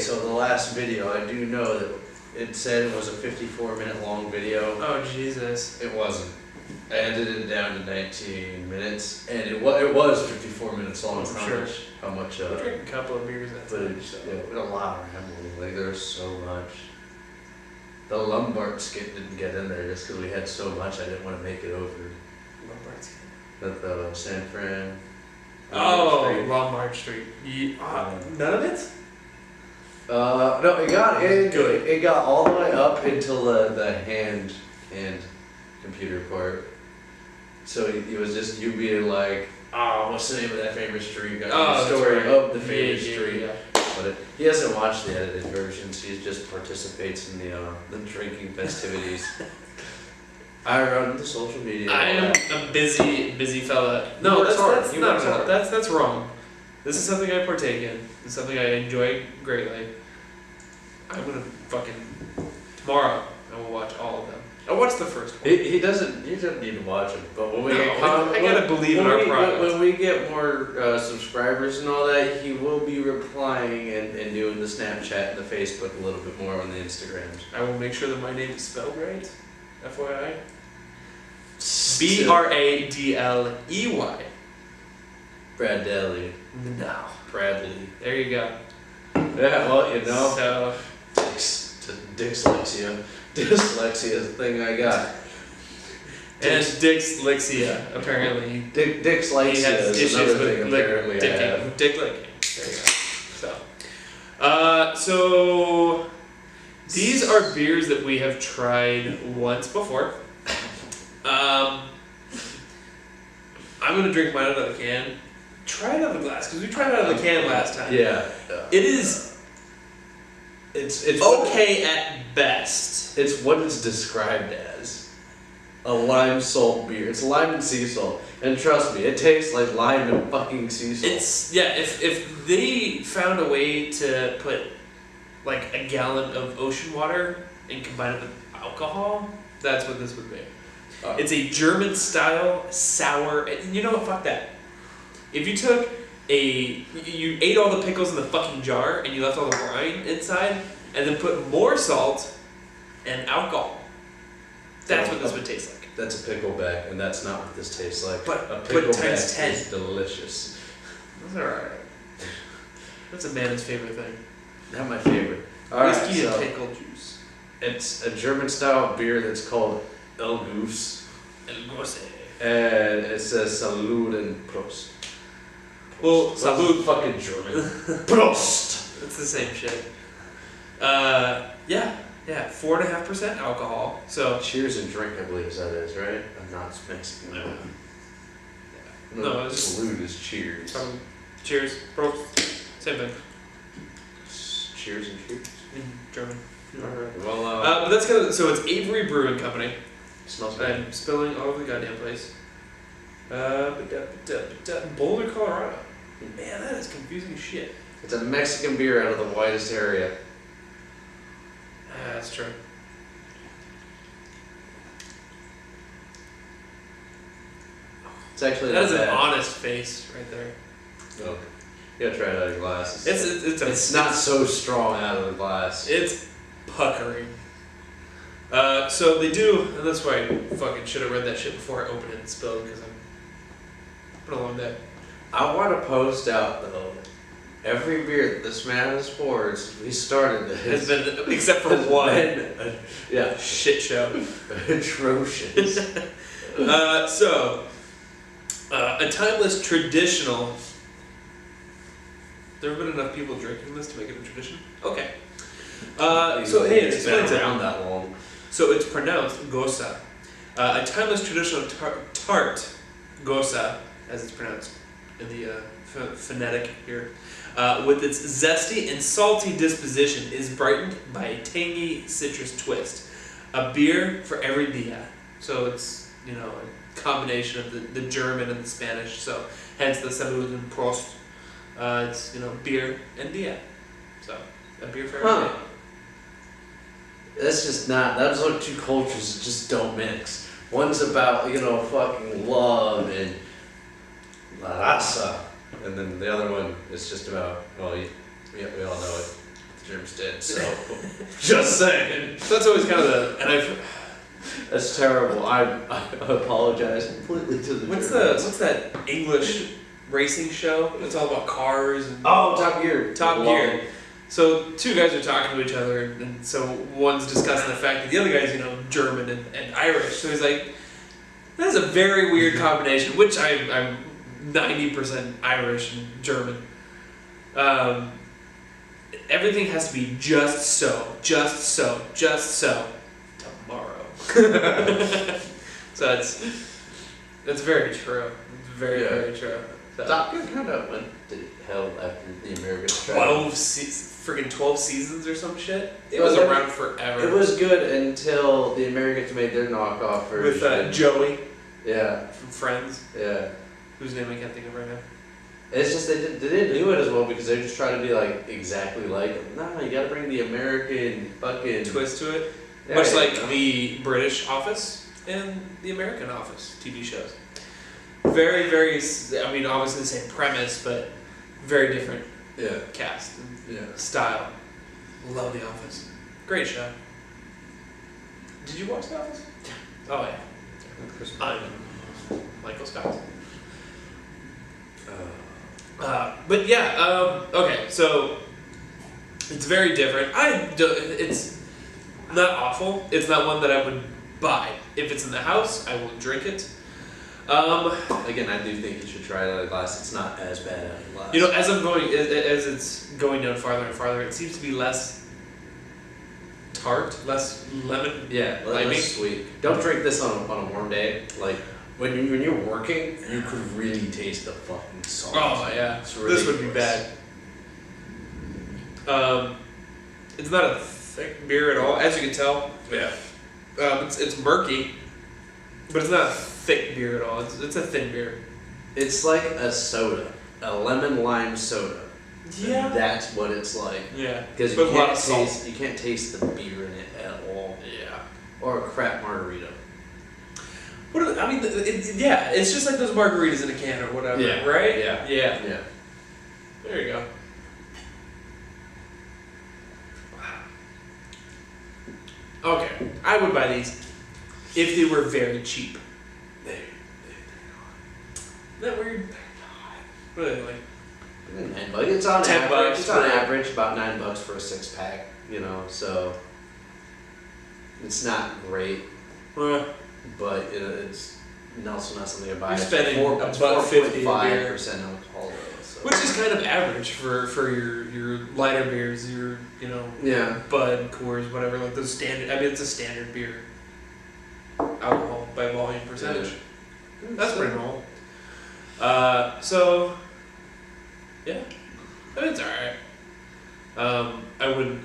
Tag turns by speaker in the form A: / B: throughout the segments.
A: so the last video, I do know that it said it was a 54-minute long video.
B: Oh, Jesus.
A: It wasn't. I edited it down to 19 minutes, and it was 54 minutes long.
B: I'm sure.
A: How much?
B: I drank a couple of beers that
A: footage.
B: so.
A: Yeah, we had a lot of rambling. Like there's so much. The Lombard skit didn't get in there just because we had so much. I didn't want to make it over.
B: Lombard skit.
A: At the San Fran.
B: Oh, Lombard Street. None of it?
A: No, it got in. It got all the way up until the hand computer part. So it was just you being like, "Oh, what's the name of that famous street?" Got the story of the famous street.
B: Yeah.
A: But he hasn't watched the edited versions. He just participates in the drinking festivities. I run the social media.
B: I am a busy fella. No, that's wrong. This is something I partake in. It's something I enjoy greatly. I'm gonna tomorrow I will watch all of them. I'll watch the first one.
A: He doesn't need to watch them, but when we get
B: I gotta believe in our product.
A: When we get more subscribers and all that, he will be replying and doing the Snapchat and the Facebook a little bit more on the Instagrams.
B: I will make sure that my name is spelled right. FYI. Bradley.
A: Bradley.
B: No.
A: Bradley.
B: There you go.
A: Yeah, well, you know.
B: So.
A: Dyslexia. Dyslexia is the thing I got.
B: And Dyslexia, apparently.
A: Dyslexia is another thing apparently I have.
B: Dick licking. There you go. So these are beers that we have tried once before. I'm gonna drink mine out of the can. Try it out of the glass, because we tried it out of the can last time.
A: Yeah.
B: It is. It's okay at best.
A: It's what it's described as. A lime salt beer. It's lime and sea salt. And trust me, it tastes like lime and fucking sea salt.
B: If they found a way to put like a gallon of ocean water and combine it with alcohol, that's what this would be. It's a German style sour. You know what? Fuck that. If you took you ate all the pickles in the fucking jar and you left all the brine inside, and then put more salt and alcohol, that's what this would taste like.
A: That's a pickleback, and that's not what this tastes like.
B: But
A: a pickleback
B: times 10.
A: is delicious.
B: That's alright. That's a man's favorite thing.
A: Not my favorite.
B: Whiskey and pickle juice.
A: It's a German style beer that's called El Goose.
B: El Gose.
A: And it says Salud and Prost.
B: Well,
A: Salud fucking German. Prost!
B: It's the same shit. Yeah, 4.5% alcohol. So
A: cheers and drink, I believe that is, right? I'm not Mexican.
B: No, it's
A: salute is cheers.
B: Cheers, Prost. Same thing.
A: Cheers and cheers.
B: In German.
A: Alright. Well,
B: but that's kind of so. It's Avery Brewing Company.
A: Smells good.
B: I'm spilling all over the goddamn place. Boulder, Colorado. Man, that is confusing as shit.
A: It's a Mexican beer out of the widest area.
B: That's true.
A: It's actually
B: that is an honest face right there.
A: Oh, you gotta try it out of glass.
B: It's
A: not so strong out of the glass.
B: It's puckering. So they do, and that's why I fucking should have read that shit before I opened it and spilled, because I'm put a long day.
A: I want to post out though. Every beer that this man has poured since we started this
B: has been, except for one,
A: shit show, atrocious.
B: A timeless traditional. There have been enough people drinking this to make it a tradition. Okay. So hey, it's been
A: around that long.
B: So it's pronounced gose. A timeless traditional tart, gose, as it's pronounced in the phonetic here, with its zesty and salty disposition, is brightened by a tangy citrus twist. A beer for every dia. So it's, a combination of the German and the Spanish. So hence the Salud and Prost. It's, beer and dia. So a beer for every dia.
A: That's just not, those are two cultures that just don't mix. One's about, fucking love and la raza. And then the other one is just about, we all know it. Germs did. So, just saying.
B: So that's always kind of
A: That's terrible. I apologize completely to the
B: what's
A: Germans.
B: that English racing show? It's all about cars and
A: Top Gear.
B: Top Gear. So two guys are talking to each other, and so one's discussing the fact that the other guy's, German and Irish. So he's like, "That's a very weird combination." Which I'm 90% Irish and German. Everything has to be just so tomorrow. So that's very true. It's very true. So,
A: Top Gear kind of went to hell after the Americans tried.
B: 12 seasons or some shit. It
A: Well,
B: was around forever.
A: It was good until the Americans made their knockoff version.
B: With Joey
A: Yeah.
B: from Friends,
A: Yeah.
B: whose name I can't think of right now.
A: It's just they didn't do it as well because they just try to be like exactly like them. No, you gotta bring the American fucking
B: Twist to it.
A: Yeah,
B: Much
A: you
B: like
A: know.
B: the British Office and the American Office TV shows. Very, very, I mean, obviously the same premise, but very different
A: Yeah.
B: cast and
A: Yeah.
B: style. Love The Office. Great show. Did you watch The Office? Oh, yeah. I'm Michael Scott. But yeah, okay, so it's very different. It's not awful. It's not one that I would buy. If it's in the house, I will drink it.
A: Again, I do think you should try it out of glass. It's not as bad out of glass.
B: As it's going down farther and farther, it seems to be less tart, less lemon.
A: Yeah, less sweet. Don't drink this on a warm day. Like when you're working, you could really taste the fucking salt.
B: Oh yeah,
A: It's
B: this would be
A: ridiculous.
B: bad. It's not a thick beer at all, as you can tell.
A: Yeah.
B: It's murky, but it's not a thick beer at all. It's a thin beer.
A: It's like a soda, a lemon lime soda.
B: Yeah.
A: And that's what it's like.
B: Yeah.
A: Because
B: With a lot of salt.
A: you can't taste the beer in it at all.
B: Yeah.
A: Or a crap margarita.
B: It's just like those margaritas in a can or whatever,
A: Yeah.
B: right?
A: Yeah.
B: Yeah.
A: Yeah.
B: There you go. Okay, I would buy these if they were very cheap.
A: They're
B: Isn't that weird? What are they like?
A: $9. It's on
B: $10
A: average. It's on
B: for-
A: average about $9 for a 6-pack. So it's not great,
B: Well,
A: but it's also not something I buy.
B: You're
A: It's
B: spending
A: it's
B: $1.50 a beer.
A: 4.5% alcohol. So.
B: which is kind of average for your lighter beers, your
A: Yeah.
B: Bud, Coors, whatever, like those standard. I mean, it's a standard beer. Alcohol by volume percentage.
A: Yeah.
B: That's pretty normal. So yeah, I mean, it's alright. I wouldn't.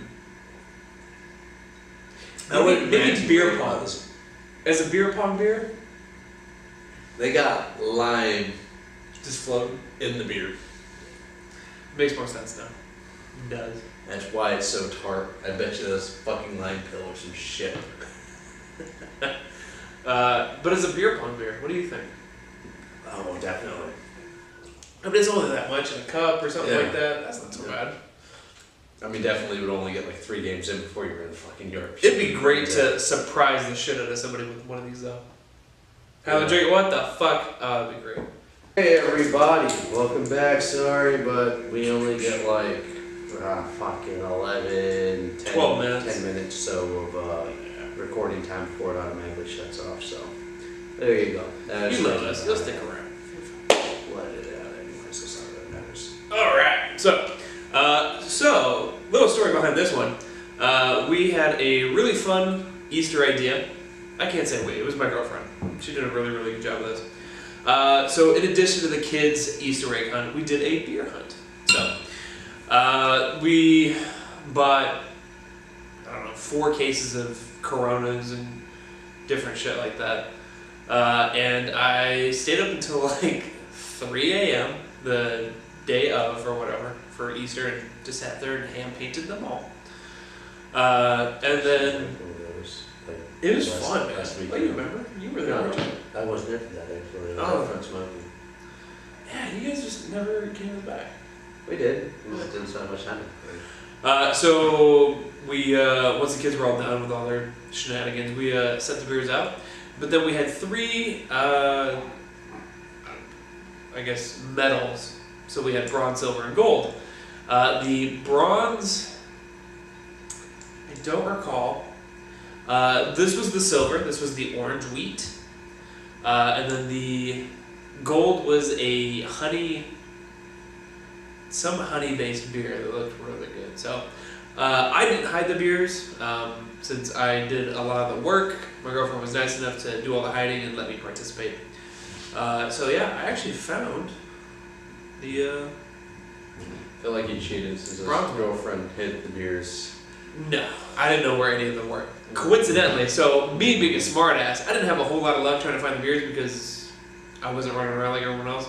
B: Maybe
A: imagine
B: beer
A: doing
B: pong.
A: those.
B: As a beer pong beer,
A: They got lime
B: just floating.
A: in the beer.
B: Makes more sense now. It does.
A: That's why it's so tart. I bet you those fucking lime pill or some shit.
B: But as a beer pong beer, what do you think?
A: Oh, definitely.
B: I mean, it's only that much in a cup or something
A: Yeah.
B: like that. That's not so bad.
A: I mean, definitely would only get like 3 games in before you're in fucking Europe.
B: It'd be great to surprise the shit out of somebody with one of these, though. Have a drink. What the fuck? Oh, that'd be great.
A: Hey everybody, welcome back. Sorry, but we only get like fucking 11, 10,
B: 12 minutes.
A: 10 minutes so of recording time before it automatically shuts off. So there you go.
B: You love us. You'll stick around.
A: Let it out anyway, so it's not that matters.
B: All right. So little story behind this one. We had a really fun Easter idea. I can't say we. It was my girlfriend. She did a really, really good job with this. So in addition to the kids' Easter egg hunt, we did a beer hunt. So we bought, 4 cases of Coronas and different shit like that. And I stayed up until like 3 a.m. the day of or whatever for Easter and just sat there and hand painted them all. And then it was fun, man.
A: Last week.
B: Oh, you remember? You were there, weren't you?
A: I wasn't there for that actually.
B: Oh.
A: Front smoking.
B: Yeah, you guys just never came back.
A: We did. We just didn't spend much time.
B: So we once the kids were all done with all their shenanigans, we set the beers out. But then we had three, I guess, medals. So we had bronze, silver, and gold. The bronze, I don't recall. This was the silver. This was the orange wheat. And then the gold was a some honey-based beer that looked really good. So I didn't hide the beers since I did a lot of the work. My girlfriend was nice enough to do all the hiding and let me participate. So yeah, I actually found the.
A: I feel like you cheated since his
B: bronze
A: girlfriend hid the beers.
B: No, I didn't know where any of them were. Coincidentally, so me being a smart ass, I didn't have a whole lot of luck trying to find the beers because I wasn't running around like everyone else.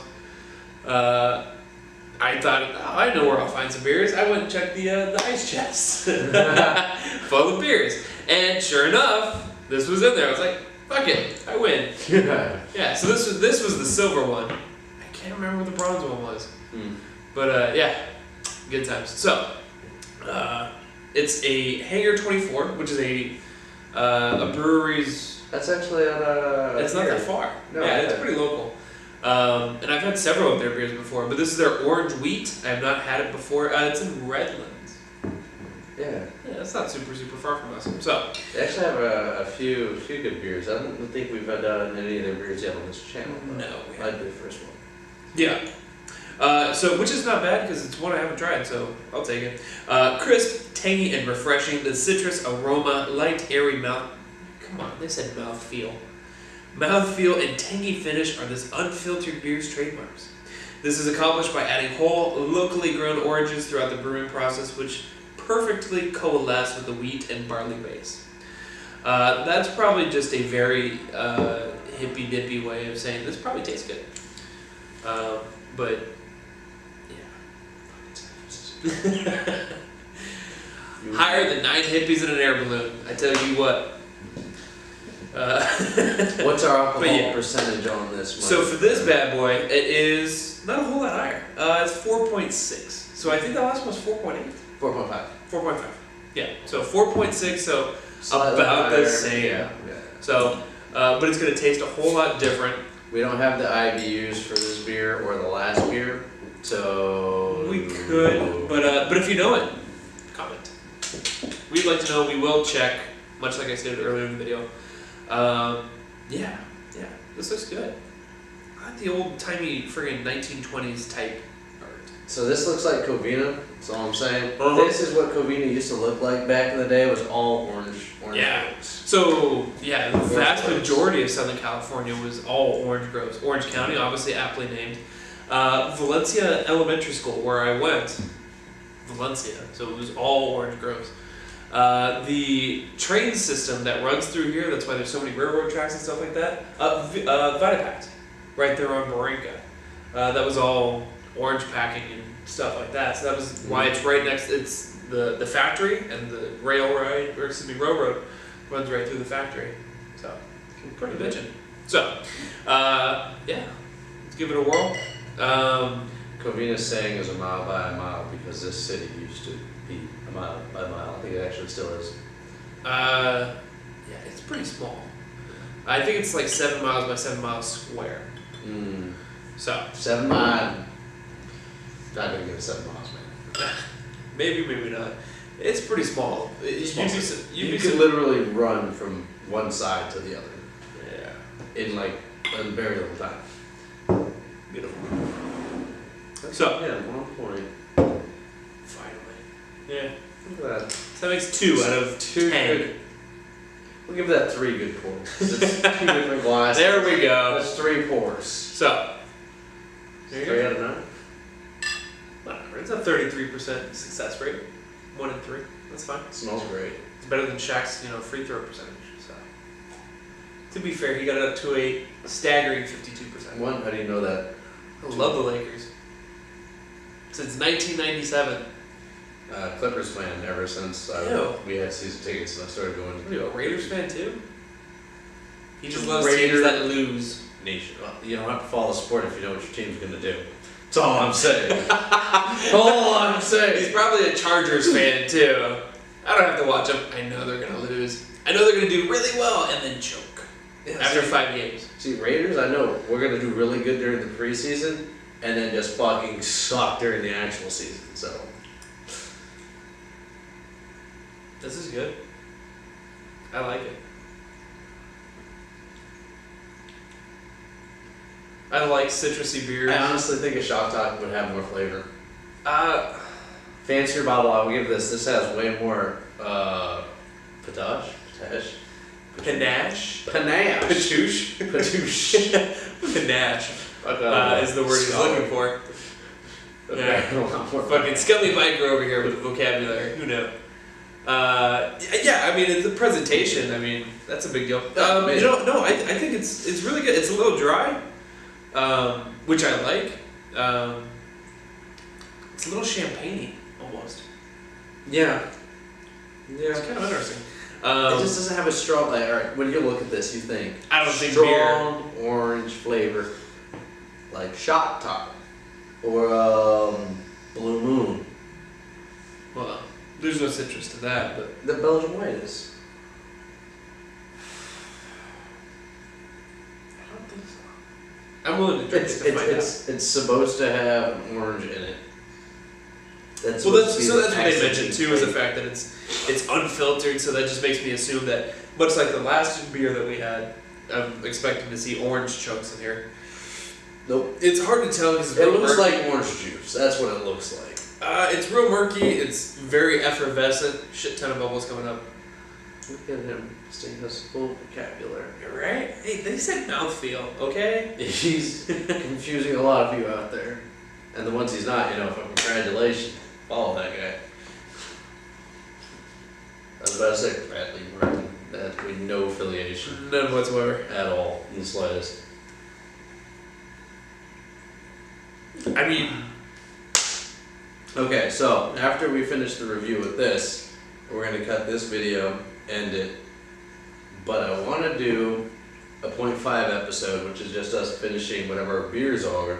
B: I thought, oh, I know where I'll find some beers. I went and checked the ice chest full of beers, and sure enough, this was in there. I was like, fuck it, I win. Yeah. So this was the silver one. I can't remember what the bronze one was, but yeah, good times. So it's a Hangar 24, which is a brewery's.
A: That's actually on a.
B: It's not that far.
A: No,
B: yeah, it's pretty local. And I've had several of their beers before, but this is their orange wheat. I have not had it before. It's in Redlands.
A: Yeah.
B: Yeah, it's not super far from us. So
A: they actually have a few good beers. I don't think we've done any of their beers yet on this channel.
B: No, we
A: I'd be the first one.
B: Yeah. So which is not bad because it's one I haven't tried, so I'll take it. Crisp, tangy, and refreshing. The citrus aroma, light, airy mouth. Come on, they said mouthfeel. Mouthfeel and tangy finish are this unfiltered beer's trademarks. This is accomplished by adding whole, locally grown oranges throughout the brewing process, which perfectly coalesce with the wheat and barley base. That's probably just a very hippy-dippy way of saying this probably tastes good. But, yeah. Higher than 9 hippies in an air balloon. I tell you what.
A: What's our alcohol percentage on this one?
B: So for this bad boy, it is not a whole lot higher. It's 4.6. So I think the last one was 4.8.
A: 4.5.
B: 4.5. Yeah. So 4.6. So
A: Slightly
B: about
A: higher.
B: the same.
A: Yeah.
B: So, but it's going to taste a whole lot different.
A: We don't have the IBUs for this beer or the last beer, so
B: We could, but if you know it, comment. We'd like to know. We will check, much like I said earlier in the video. Yeah, this looks good. I like the old timey friggin' 1920s type art.
A: So this looks like Covina. That's all I'm saying.
B: Uh-huh.
A: This is what Covina used to look like back in the day. It was all orange.
B: Yeah.
A: Grapes.
B: So yeah, the vast
A: Grapes.
B: majority of Southern California was all orange groves. Orange County, obviously aptly named. Valencia Elementary School, where I went, Valencia. So it was all orange groves. The train system that runs through here, that's why there's so many railroad tracks and stuff like that, Vitapact, right there on Barranca. That was all orange packing and stuff like that. So that was why it's right next, it's the factory, and the railroad runs right through the factory. So, pretty bitchin'. So, yeah, let's give it a whirl.
A: Covina's saying is a mile by a mile because this city used to be a mile by a mile. I think it actually still is.
B: Yeah, it's pretty small. I think it's like 7 miles by 7 miles square. So
A: 7 miles. Not gonna give it 7 miles, man.
B: maybe not. It's pretty small.
A: You could literally run from one side to the other.
B: Yeah.
A: In like a very little time.
B: Beautiful. So
A: yeah, 1 point.
B: finally. Yeah.
A: Look at that.
B: So that makes 2 out of
A: 2
B: 10.
A: good. We'll give that 3 good pours. It's 2 different glasses.
B: There we go.
A: That's 3 pours.
B: So. There you
A: 3
B: go.
A: out of 9.
B: Whatever. It's a 33% success rate. 1 in 3. That's fine.
A: Smells great.
B: It's better than Shaq's, free throw percentage. So. To be fair, he got it up to a staggering 52%.
A: One, how do you know that?
B: I love the Lakers. Since 1997.
A: Clippers fan ever since we had season tickets and I started going.
B: What are you, a Raiders fan too? He just
A: To
B: loves
A: Raider
B: teams that lose.
A: Nation. Well, you don't have to follow the sport if you know what your team's going to do. That's all I'm saying. All I'm saying.
B: He's probably a Chargers fan too. I don't have to watch them. I know they're gonna lose. I know they're gonna do really well and then choke after 5 games.
A: See, Raiders, I know we're gonna do really good during the preseason, and then just fucking suck during the actual season. So
B: this is good. I like it. I like citrusy beers.
A: I honestly think a Shock Top would have more flavor. Fancier bottle, I'll give this. This has way more panache.
B: Panache.
A: Patouche.
B: Panache is the word he's looking for. Yeah.
A: A lot more
B: Fucking scummy biker over here with the vocabulary. Who knew? Yeah, I mean, it's the presentation. I mean, that's a big deal. I think it's really good. It's a little dry, which I like. It's a little champagne-y, almost.
A: Yeah.
B: It's kind of interesting.
A: It just doesn't have a strong. Like, all right, when you look at this, you think
B: I don't think
A: strong orange flavor, like Shock Top or Blue Moon.
B: Well, there's no citrus to that, but
A: The Belgian White is. I don't think so.
B: I'm willing to drink it to find out.
A: It's supposed to have an orange in it. That's
B: Well,
A: supposed to be
B: that's
A: the
B: what they
A: accenting
B: mentioned too, is the
A: flavor.
B: fact that it's unfiltered, so that just makes me assume that, much like the last beer that we had, I'm expecting to see orange chunks in here.
A: Nope.
B: It's hard to tell because it's
A: It
B: real
A: looks
B: murky.
A: like orange juice. That's what it looks like.
B: It's real murky. It's very effervescent. Shit ton of bubbles coming up.
A: Look at him. Staying his full vocabulary.
B: You're right. Hey, they said mouthfeel, okay?
A: He's confusing a lot of you out there. And the ones he's not, congratulations. Follow that guy. I was about to say Bradley Martin. That we no affiliation
B: None whatsoever.
A: at all in the slightest.
B: I mean,
A: Okay, so after we finish the review with this, we're gonna cut this video, end it. But I want to do a 0.5 episode, which is just us finishing whatever our beers are,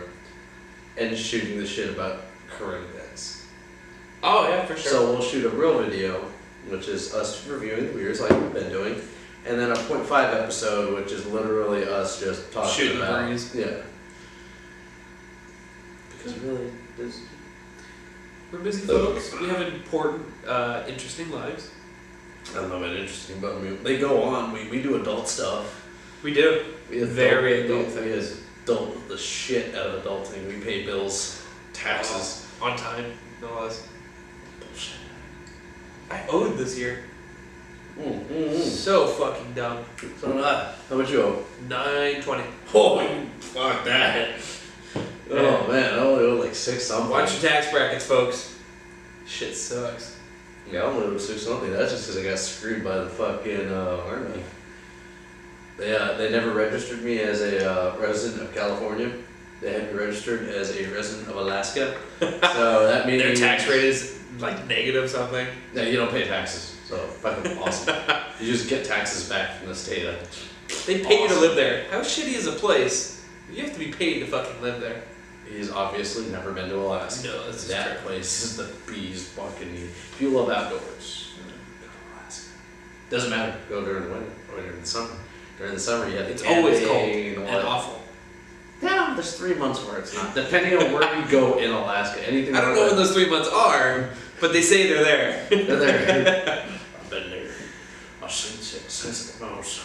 A: and shooting the shit about current events.
B: oh yeah, for sure.
A: So we'll shoot a real video, which is us reviewing the beers like we've been doing, and then a 0.5 episode, which is literally us just talking
B: Shooting the
A: about
B: breeze.
A: Yeah. Because really, there's
B: We're busy folks. We have important, interesting lives.
A: I don't know about interesting, but I mean, they go on. We do adult stuff.
B: We do.
A: We
B: Very adult
A: we
B: things.
A: adult the shit out of adulting. We pay bills, taxes.
B: On time, no less.
A: Bullshit.
B: I owed this year.
A: Mm.
B: So fucking dumb.
A: So how much you owe?
B: $9.20.
A: Oh, fuck that. Oh man, I only owe like 6 something.
B: Watch your tax brackets, folks. Shit sucks.
A: Yeah, I only owe 6 something. That's just because I got screwed by the fucking army. They never registered me as a resident of California. They had me registered as a resident of Alaska. So that means
B: Their tax rate is like negative something.
A: Yeah, you don't pay taxes. So fucking awesome. You just get taxes back from the state.
B: They pay you to live there. How shitty is a place? You have to be paid to fucking live there.
A: He's obviously never been to Alaska.
B: No, this is
A: that
B: true.
A: place is the bees fucking need. If you love outdoors, go to Alaska. Doesn't matter. Go during the winter or during the summer. During the summer, you have
B: It's always cold
A: camping
B: and
A: all
B: awful.
A: Yeah, there's 3 months where it's not. Depending on where you go in Alaska, anything.
B: I don't know when those 3 months are, but they say they're there.
A: They're there. I've been there. I've seen it since the most.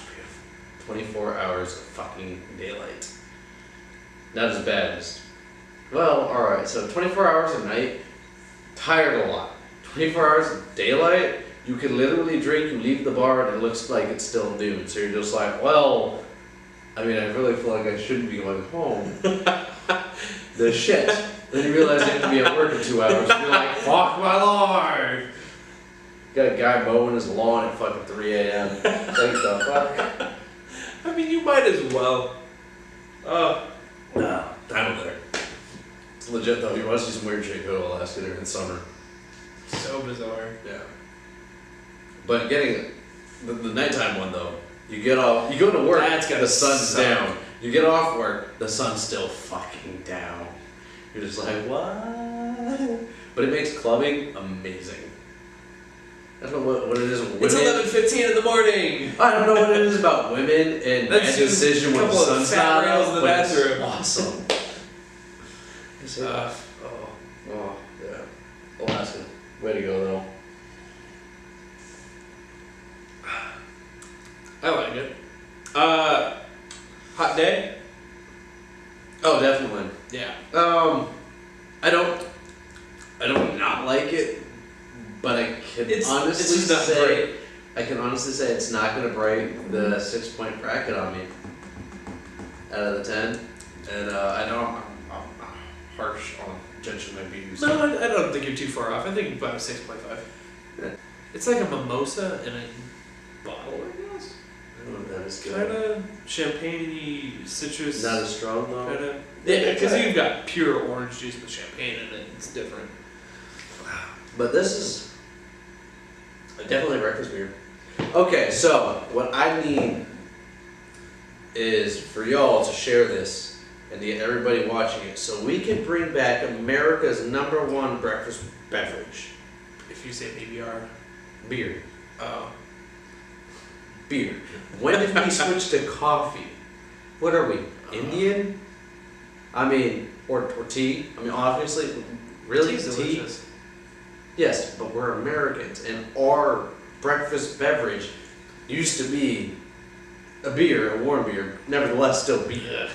A: 24 hours of fucking daylight. Not as bad as. Well, alright, so 24 hours of night, tired a lot. 24 hours of daylight, you can literally drink, you leave the bar, and it looks like it's still noon. So you're just like, well, I mean, I really feel like I shouldn't be going home. The shit. Then you realize you have to be at work in 2 hours, and you're like, fuck my lord! Got a guy mowing his lawn at fucking 3 a.m. Like the fuck?
B: I mean, you might as well.
A: No, I don't care. It's legit though. If you want to see some weird shit, go to Alaska during the summer.
B: So bizarre.
A: Yeah. But getting the nighttime one though, you get off, you go to work,
B: That's gotta
A: the sun's
B: suck.
A: down. You get off work, the sun's still fucking down. You're just like, what? But it makes clubbing amazing. I don't know what it is with women.
B: It's 11:15 in the morning.
A: I don't know what it is about women and that decision when the sun's not out,
B: in the
A: but it's
B: bathroom.
A: awesome. Yeah. Alaska. Way to go, though.
B: I like it. Hot day?
A: Oh, definitely.
B: Yeah.
A: I don't not like it, but I can honestly
B: it's not
A: say
B: great.
A: I can honestly say it's not gonna break the 6-point bracket on me. Out of the 10, and I know I'm harsh on judging my views.
B: No, I don't think you're too far off. I think about 6.5.
A: Yeah.
B: It's like a mimosa in a bottle, I guess.
A: I don't know if that is good.
B: Kind of champagne-y, citrus.
A: Not as strong though.
B: Kind of. Yeah, because you've got pure orange juice with champagne in it. It's different.
A: But this is definitely a breakfast beer. Okay, so what I need is for y'all to share this and get everybody watching it so we can bring back America's #1 breakfast beverage.
B: If you say PBR.
A: Beer.
B: Oh.
A: Beer. When did we switch to coffee? What are we? Indian? I mean, or tea? I mean, obviously, really?
B: Tea's delicious.
A: Yes, but we're Americans, and our breakfast beverage used to be a beer, a warm beer, nevertheless still beer.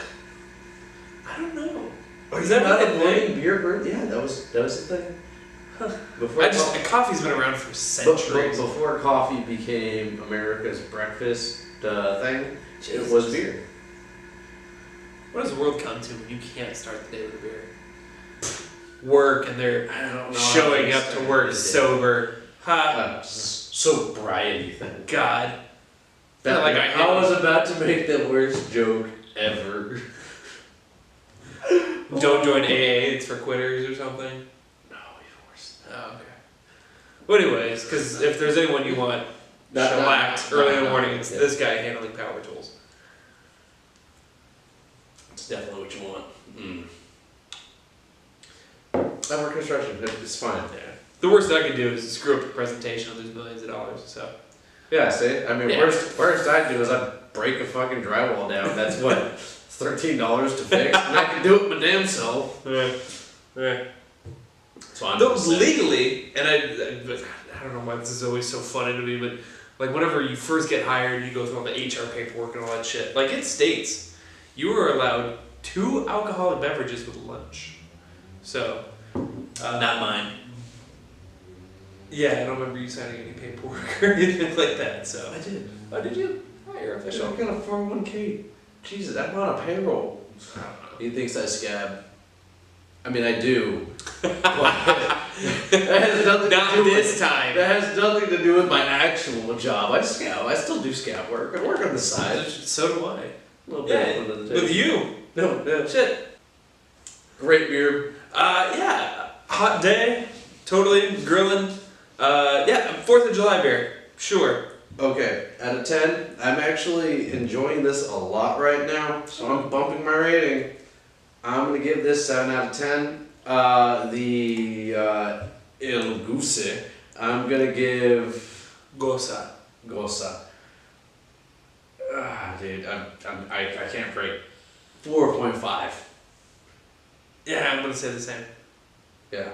B: I don't know.
A: Is that not a morning beer group? Yeah, that was the thing. Before
B: coffee's been around for centuries.
A: Before coffee became America's breakfast thing, it was beer.
B: What does the world come to when you can't start the day with a beer? Work and they're showing up to work sober.
A: Sobriety thing.
B: God.
A: I was about to make the worst joke ever.
B: Don't join AA, it's for quitters or something?
A: No, even worse.
B: Oh, okay. Well, anyways, because if there's anyone you want shellacked early in the morning, it's this guy handling power tools.
A: It's definitely what you want. I work construction, it's fine.
B: Yeah. The worst I can do is screw up the presentation and lose millions of dollars, so.
A: Yeah, see? I mean, worst I do is I break a fucking drywall down. That's what, $13 to fix, and I can do it my damn self.
B: Yeah.
A: So I'm
B: Those legally, and I don't know why this is always so funny to me, but like whenever you first get hired, you go through all the HR paperwork and all that shit. Like it states you are allowed 2 alcoholic beverages with lunch. So,
A: not mine.
B: Yeah, I don't remember you signing any paperwork or anything like that. So
A: I did.
B: Oh, did you? Oh, you're official.
A: I got a 401k. Jesus, I'm on a payroll.
B: I don't know.
A: He thinks I scab. I mean, I do. That has nothing
B: Not
A: to do
B: this time.
A: That has nothing to do with my actual job. I scab. I still do scab work. I work on the side.
B: So do I.
A: A little bit under the table.
B: With you.
A: No.
B: Shit.
A: Great beer.
B: Yeah. Hot day. Totally grilling. 4th of July beer. Sure.
A: Okay, out of 10, I'm actually enjoying this a lot right now, so I'm bumping my rating. I'm gonna give this 7 out of 10. The Il Gose, I'm gonna give
B: Gose.
A: Dude, I can't break 4.5.
B: Yeah, I'm gonna say the same.
A: Yeah.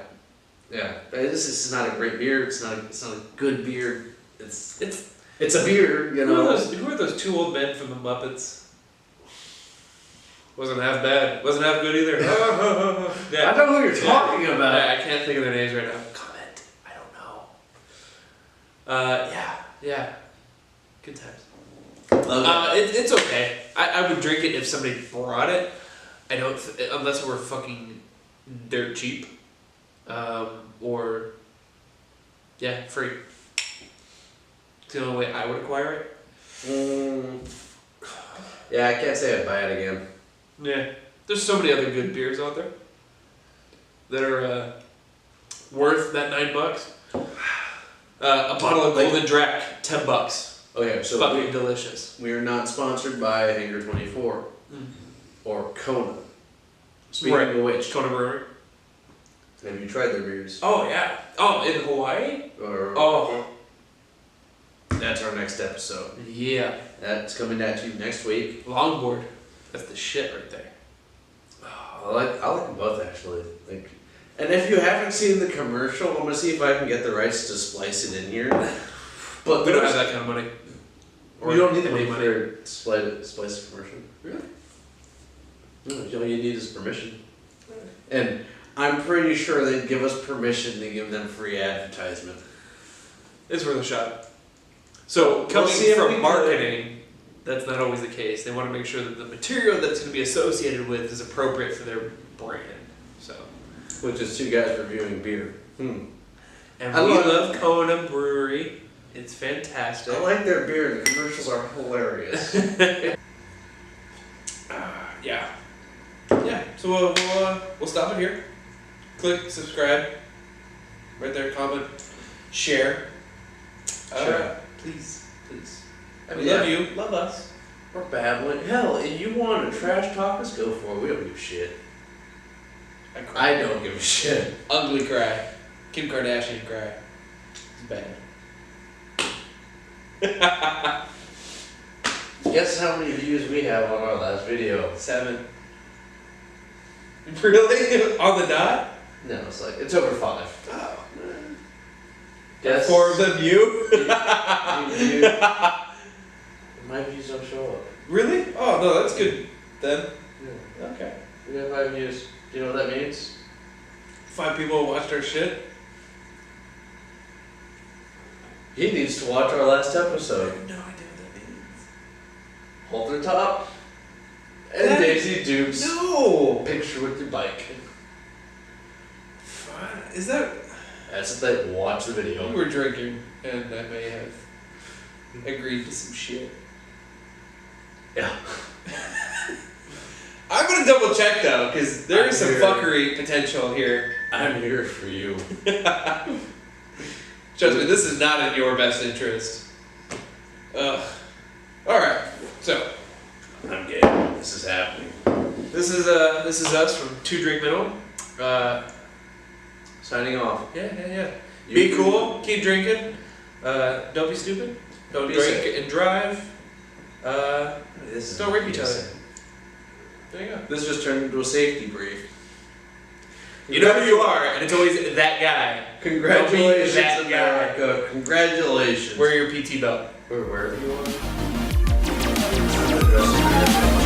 A: This is not a great beer. It's not a good beer. It's a beer, you know.
B: Who are those 2 old men from the Muppets? Wasn't half bad. Wasn't half good either. Yeah.
A: I don't know who you're talking about.
B: I can't think of their names right now. Comment. I don't know. Yeah. Good times. It's okay. I would drink it if somebody brought it. I don't, unless it were fucking dirt cheap. Or, free. It's the only way I would acquire it.
A: Yeah, I can't say I'd buy it again.
B: Yeah. There's so many other good beers out there that are worth that $9. A bottle of Golden Drac, $10.
A: Okay, so
B: fucking delicious.
A: We are not sponsored by Hangar 24 or Kona. Speaking of which,
B: Kona Brewery.
A: Have you tried their beers?
B: Oh yeah. Oh, in Hawaii?
A: Or
B: Oh.
A: That's our next episode.
B: Yeah.
A: That's coming at you next week.
B: Longboard. That's the shit right there.
A: I like them both actually. And if you haven't seen the commercial, I'm gonna see if I can get the rights to splice it in here. But
B: We don't have that kind of money.
A: You don't need the
B: any
A: money for splice a commercial.
B: Really?
A: No, all you need is permission. And I'm pretty sure they'd give us permission to give them free advertisement.
B: It's worth a shot. So, coming from marketing, that's not always the case. They want to make sure that the material that's going to be associated with is appropriate for their brand. So,
A: which is two guys reviewing beer.
B: And we love Kona Brewery. It's fantastic.
A: I like their beer, and the commercials are hilarious.
B: Yeah. So we'll stop it here. Click subscribe. Right there, comment, share.
A: Sure.
B: Please. We love you. Love us.
A: We're babbling. Hell, if you want to trash talk us, go for it. We don't give a shit. I don't give a shit.
B: Ugly cry. Kim Kardashian cry. It's bad.
A: Guess how many views we have on our last video?
B: 7. Really? On the dot?
A: No, it's over 5.
B: Oh.
A: Guess
B: 4 of them you?
A: My views don't show up.
B: Really? Oh no, that's good then.
A: Yeah.
B: Okay.
A: We have 5 views. Do you know what that means?
B: 5 people watched our shit.
A: He needs to watch our last episode.
B: I have no idea what that means.
A: Hold the top. And Daisy Dukes.
B: No!
A: Picture with your bike.
B: Is that...
A: That's the thing. Watch the video.
B: We were drinking, and I may have agreed to some shit.
A: Yeah.
B: I'm gonna double check though, because there is some fuckery potential here.
A: I'm here for you.
B: Trust me, this is not in your best interest. Alright, so.
A: I'm getting this is happening.
B: This is us from 2 Drink Minimum.
A: Signing off.
B: Yeah. Be cool, keep drinking. Don't be stupid. Don't drink
A: safe.
B: and drive. Don't rape each other. There you go.
A: This just turned into a safety brief.
B: You know who you are, and it's always that guy.
A: Congratulations,
B: that
A: America.
B: guy.
A: Congratulations.
B: Wear your PT belt.
A: Or wherever you are.